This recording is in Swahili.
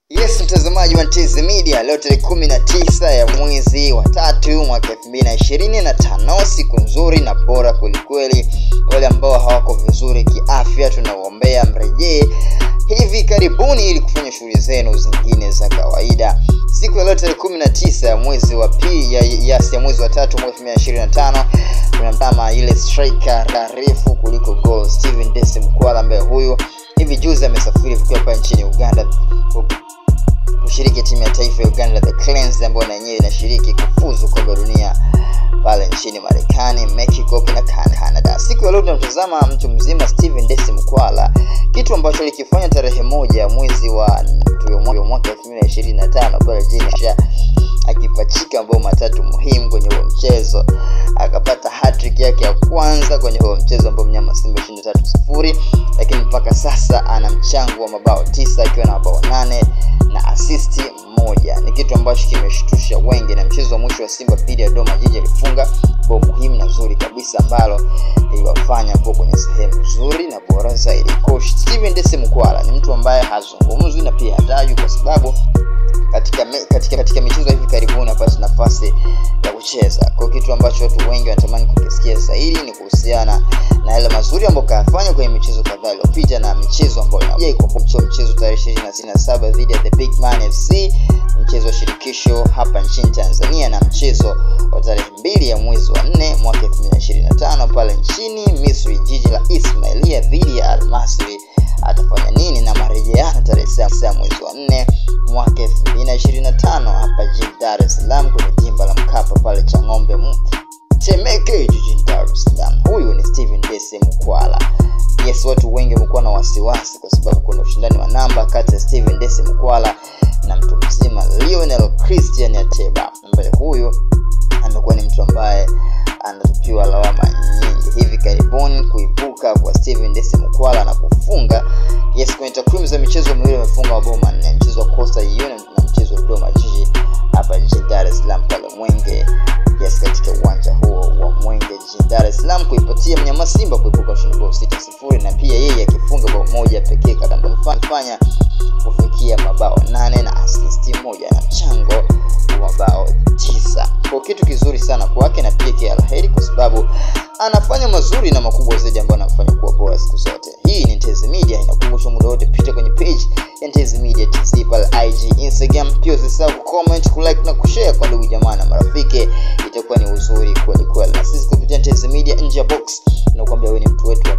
Yes, mtazamaji wa Ntezi Media, leo tarehe 19 ya mwezi wa 3 mwaka 2025, siku nzuri na bora kweli. Wale ambao hawako vizuri kiafya tunawaombea mrejee hivi karibuni ili kufanya shughuli zenu zingine za kawaida. Siku ya leo tarehe 19 ya mwezi wa ya mwezi wa 3 mwaka 2025, tunamtama ile striker refu kuliko goal Steven Dese Mukwala, ambaye huyu hivi juzi amesafiri kutoka hapa nchini Uganda kushiriki timu ya taifa ya Uganda the Cleans, ambayo na yenyewe inashiriki kufuzu kombe la dunia pale nchini Marekani, Mexico na Canada. Siku ya leo tunamtazama mtu mzima Steven Dese Mukwala, kitu ambacho alikifanya tarehe 1 ya mwezi wa mwaka 2025 pale jini akipachika mabao matatu muhimu kwenye huo mchezo. Akapata hat-trick yake ya kwanza kwenye huo mchezo ambao mnyama Simba 23-0, lakini mpaka sasa ana mchango wa mabao 9 akiwa na mabao 8 na assist 1. Ni kitu ambacho kimeshtusha wengi, na mchezo wa mwisho wa Simba dhidi ya Dodoma Jiji alifunga bao muhimu na nzuri kabisa ambalo liliwafanya kuwa kwenye sehemu nzuri na bora zaidi. Coach Steven Dese Mukwala ni mtu ambaye hazungumzwi na pia hatajwi, kwa sababu katika michezo hivi karibuni apata nafasi ya kucheza. Kwa kitu ambacho watu wengi wanatamani kukisikia zaidi ni kuhusiana na yale mazuri ambayo kafanya kwenye michezo kadhaa iliyopita na michezo ambayo inakuja. Ikumbuke mchezo tarehe 27 dhidi ya The Big Man FC, mchezo wa shirikisho hapa nchini Tanzania, na mchezo wa tarehe 2 ya mwezi wa 4 mwaka 2025 pale nchini Misri, jiji la Ismailia dhidi ya Al Masry. Atafanya nini na marejeano tarehe 7 mwezi wa 4 mwaka 2025 hapa jijini Dar es Salaam kwenye jimba la Mkapa pale Chang'ombe Temeke jijini Dar es Salaam. Huyu ni Steven Dese Mukwala. Yes, watu wengi wamekuwa na wasiwasi kwa sababu kuna ushindani wa namba kati ya Steven Dese Mukwala na mtu mzima Lionel Christian Ateba, ambaye huyu amekuwa ni mtu ambaye anatupiwa lawama nyingi hivi karibuni kuibuka kwa Steven Dese Mukwala na kufunga. Yes, kwenye takwimu za michezo miwili amefunga mabao 4, mchezo wa Coastal Union na mchezo wa Dodoma Jiji hapa jijini Dar es Salaam pale Mwenge. Yes, katika uwanja huo wa Mwenge jijini Dar es Salaam, kuipatia mnyama Simba kuibuka ushindi bao 6-0, na pia yeye akifunga bao moja pekee kufanya kufikia mabao 8 na assist 1 na mchango wa mabao 9. Kwa kitu kizuri sana kwake na pia kia laheri, kwa sababu anafanya mazuri na makubwa zaidi ambayo anafanya kuwa bora siku zote. Hii ni Ntezi Media, inakumbusha muda wote pita kwenye page ya Ntezi Media TZ pale IG, Instagram. Pia usisahau kucomment, kulike na kushare kwa ndugu jamaa na marafiki, itakuwa ni uzuri kweli. Na sisi kupitia Ntezi Media nje ya box tunakuambia wewe ni mtu wetu wa